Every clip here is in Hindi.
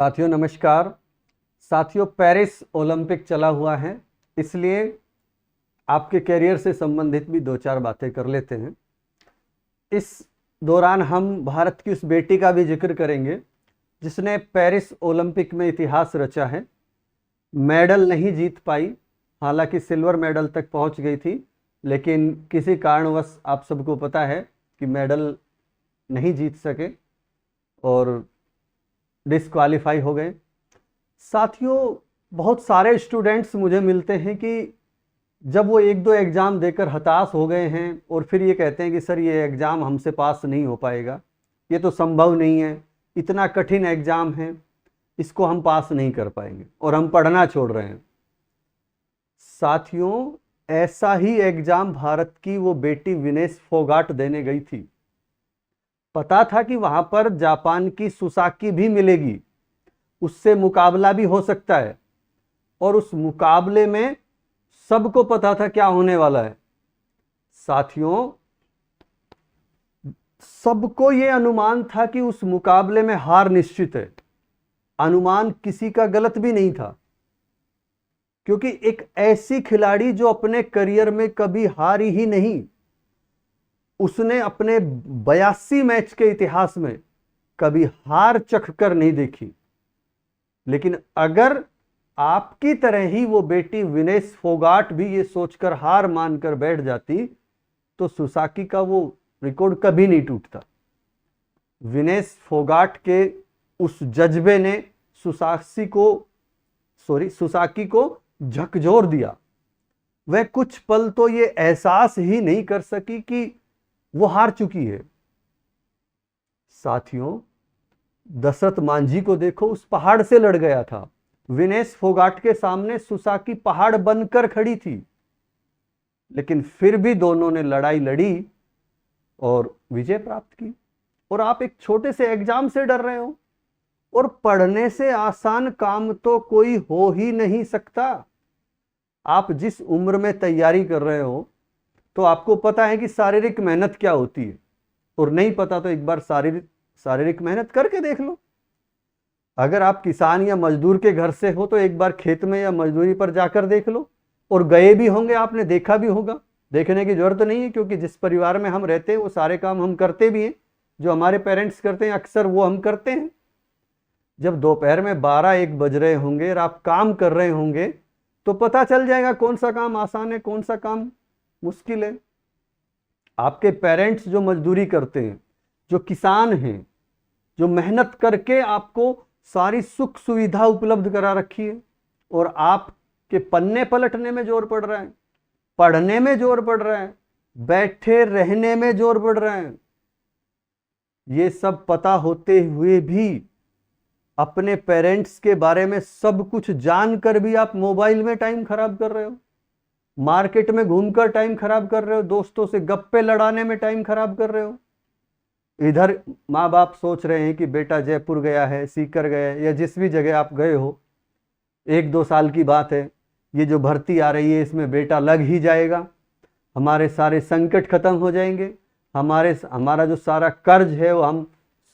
साथियों नमस्कार। साथियों, पेरिस ओलंपिक चला हुआ है, इसलिए आपके करियर से संबंधित भी दो चार बातें कर लेते हैं। इस दौरान हम भारत की उस बेटी का भी जिक्र करेंगे जिसने पेरिस ओलंपिक में इतिहास रचा है। मेडल नहीं जीत पाई, हालांकि सिल्वर मेडल तक पहुंच गई थी, लेकिन किसी कारणवश आप सबको पता है कि मेडल नहीं जीत सके और डिस्क्वालीफाई हो गए। साथियों, बहुत सारे स्टूडेंट्स मुझे मिलते हैं कि जब वो एक दो एग्ज़ाम देकर हताश हो गए हैं और फिर ये कहते हैं कि सर ये एग्ज़ाम हमसे पास नहीं हो पाएगा, ये तो संभव नहीं है, इतना कठिन एग्ज़ाम है, इसको हम पास नहीं कर पाएंगे और हम पढ़ना छोड़ रहे हैं। साथियों, ऐसा ही एग्ज़ाम भारत की वो बेटी विनेश फोगाट देने गई थी। पता था कि वहां पर जापान की सुसाकी भी मिलेगी, उससे मुकाबला भी हो सकता है, और उस मुकाबले में सबको पता था क्या होने वाला है। साथियों, सबको यह अनुमान था कि उस मुकाबले में हार निश्चित है। अनुमान किसी का गलत भी नहीं था, क्योंकि एक ऐसी खिलाड़ी जो अपने करियर में कभी हारी ही नहीं, उसने अपने 82 मैच के इतिहास में कभी हार चख कर नहीं देखी। लेकिन अगर आपकी तरह ही वो बेटी विनेश फोगाट भी ये सोचकर हार मानकर बैठ जाती तो सुसाकी का वो रिकॉर्ड कभी नहीं टूटता। विनेश फोगाट के उस जज्बे ने सुसाकी को झकझोर दिया। वह कुछ पल तो ये एहसास ही नहीं कर सकी कि वो हार चुकी है। साथियों, दशरथ मांझी को देखो, उस पहाड़ से लड़ गया था। विनेश फोगाट के सामने सुसाकी पहाड़ बनकर खड़ी थी, लेकिन फिर भी दोनों ने लड़ाई लड़ी और विजय प्राप्त की। और आप एक छोटे से एग्जाम से डर रहे हो, और पढ़ने से आसान काम तो कोई हो ही नहीं सकता। आप जिस उम्र में तैयारी कर रहे हो तो आपको पता है कि शारीरिक मेहनत क्या होती है, और नहीं पता तो एक बार शारीरिक मेहनत करके देख लो। अगर आप किसान या मजदूर के घर से हो तो एक बार खेत में या मजदूरी पर जाकर देख लो, और गए भी होंगे, आपने देखा भी होगा। देखने की जरूरत नहीं है, क्योंकि जिस परिवार में हम रहते हैं वो सारे काम हम करते भी हैं। जो हमारे पेरेंट्स करते हैं अक्सर वो हम करते हैं। जब दोपहर में 12-1 बज रहे होंगे और आप काम कर रहे होंगे तो पता चल जाएगा कौन सा काम आसान है, कौन सा काम मुश्किल है। आपके पेरेंट्स जो मजदूरी करते हैं, जो किसान हैं, जो मेहनत करके आपको सारी सुख सुविधा उपलब्ध करा रखी है, और आपके पन्ने पलटने में जोर पड़ रहा है, पढ़ने में जोर पड़ रहा है, बैठे रहने में जोर पड़ रहा है। ये सब पता होते हुए भी अपने पेरेंट्स के बारे में सब कुछ जानकर भी आप मोबाइल में टाइम खराब कर रहे हो, मार्केट में घूमकर टाइम खराब कर रहे हो, दोस्तों से गप्पे लड़ाने में टाइम खराब कर रहे हो। इधर माँ बाप सोच रहे हैं कि बेटा जयपुर गया है, सीकर गया है, या जिस भी जगह आप गए हो, 1-2 साल की बात है, ये जो भर्ती आ रही है इसमें बेटा लग ही जाएगा, हमारे सारे संकट खत्म हो जाएंगे, हमारा जो सारा कर्ज है वो हम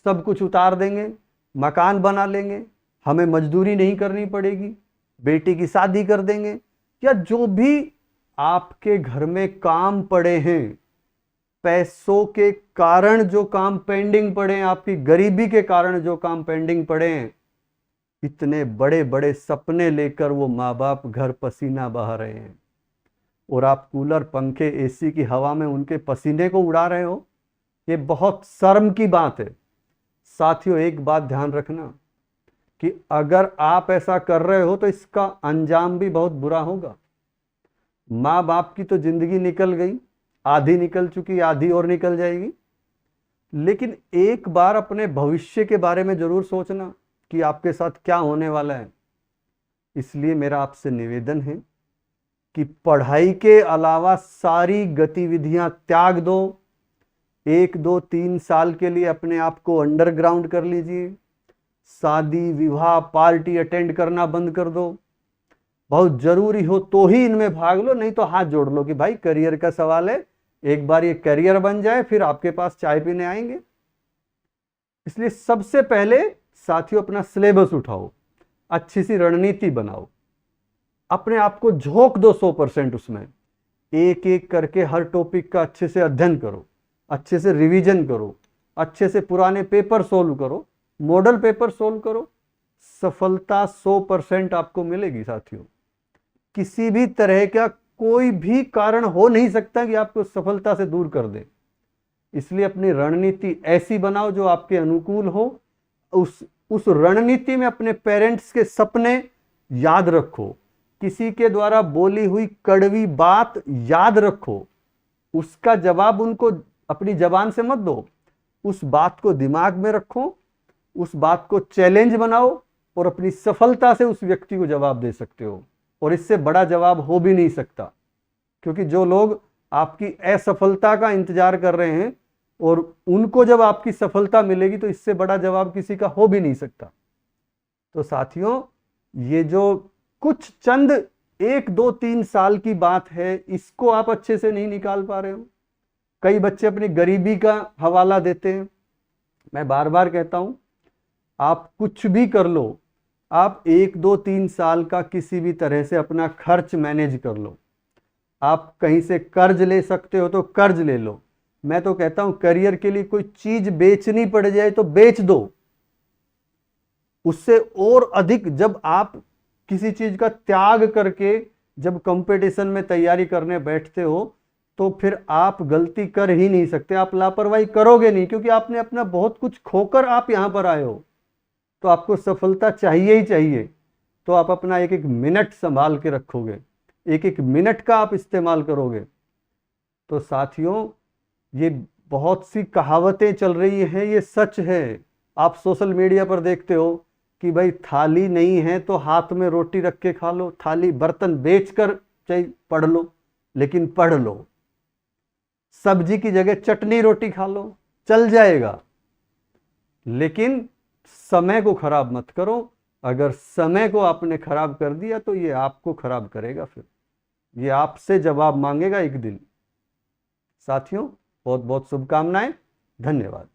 सब कुछ उतार देंगे, मकान बना लेंगे, हमें मजदूरी नहीं करनी पड़ेगी, बेटी की शादी कर देंगे, या जो भी आपके घर में काम पड़े हैं, पैसों के कारण जो काम पेंडिंग पड़े हैं, आपकी गरीबी के कारण जो काम पेंडिंग पड़े हैं, इतने बड़े बड़े सपने लेकर वो माँ बाप घर पसीना बहा रहे हैं, और आप कूलर पंखे एसी की हवा में उनके पसीने को उड़ा रहे हो। ये बहुत शर्म की बात है। साथियों, एक बात ध्यान रखना कि अगर आप ऐसा कर रहे हो तो इसका अंजाम भी बहुत बुरा होगा। माँ बाप की तो जिंदगी निकल गई, आधी निकल चुकी, आधी और निकल जाएगी। लेकिन एक बार अपने भविष्य के बारे में जरूर सोचना कि आपके साथ क्या होने वाला है। इसलिए मेरा आपसे निवेदन है कि पढ़ाई के अलावा सारी गतिविधियां त्याग दो। 1-2-3 साल के लिए अपने आप को अंडरग्राउंड कर लीजिए। शादी विवाह पार्टी अटेंड करना बंद कर दो। बहुत जरूरी हो तो ही इनमें भाग लो, नहीं तो हाथ जोड़ लो कि भाई करियर का सवाल है, एक बार ये करियर बन जाए फिर आपके पास चाय पीने आएंगे। इसलिए सबसे पहले साथियों अपना सिलेबस उठाओ, अच्छी सी रणनीति बनाओ, अपने आप को झोंक दो 100% उसमें, एक एक करके हर टॉपिक का अच्छे से अध्ययन करो, अच्छे से रिवीजन करो, अच्छे से पुराने पेपर सोल्व करो, मॉडल पेपर सोल्व करो। सफलता 100% आपको मिलेगी साथियों। किसी भी तरह का कोई भी कारण हो नहीं सकता कि आपको सफलता से दूर कर दे। इसलिए अपनी रणनीति ऐसी बनाओ जो आपके अनुकूल हो। उस रणनीति में अपने पेरेंट्स के सपने याद रखो, किसी के द्वारा बोली हुई कड़वी बात याद रखो, उसका जवाब उनको अपनी जबान से मत दो, उस बात को दिमाग में रखो, उस बात को चैलेंज बनाओ और अपनी सफलता से उस व्यक्ति को जवाब दे सकते हो। और इससे बड़ा जवाब हो भी नहीं सकता, क्योंकि जो लोग आपकी असफलता का इंतजार कर रहे हैं और उनको जब आपकी सफलता मिलेगी तो इससे बड़ा जवाब किसी का हो भी नहीं सकता। तो साथियों, ये जो कुछ चंद 1, 2, 3 साल की बात है, इसको आप अच्छे से नहीं निकाल पा रहे हो। कई बच्चे अपनी गरीबी का हवाला देते हैं। मैं बार बार कहता हूं, आप कुछ भी कर लो, आप 1, 2, 3 साल का किसी भी तरह से अपना खर्च मैनेज कर लो। आप कहीं से कर्ज ले सकते हो तो कर्ज ले लो। मैं तो कहता हूं करियर के लिए कोई चीज बेचनी पड़ जाए तो बेच दो। उससे और अधिक जब आप किसी चीज का त्याग करके जब कंपटीशन में तैयारी करने बैठते हो तो फिर आप गलती कर ही नहीं सकते, आप लापरवाही करोगे नहीं, क्योंकि आपने अपना बहुत कुछ खोकर आप यहां पर आए हो। तो आपको सफलता चाहिए ही चाहिए। तो आप अपना एक एक मिनट संभाल के रखोगे, एक एक मिनट का आप इस्तेमाल करोगे। तो साथियों, ये बहुत सी कहावतें चल रही हैं, ये सच है। आप सोशल मीडिया पर देखते हो कि भाई थाली नहीं है तो हाथ में रोटी रख के खा लो, थाली बर्तन बेचकर चाहे पढ़ लो, लेकिन पढ़ लो। सब्जी की जगह चटनी रोटी खा लो, चल जाएगा, लेकिन समय को खराब मत करो। अगर समय को आपने खराब कर दिया तो ये आपको खराब करेगा, फिर ये आपसे जवाब मांगेगा एक दिन। साथियों, बहुत बहुत शुभकामनाएं। धन्यवाद।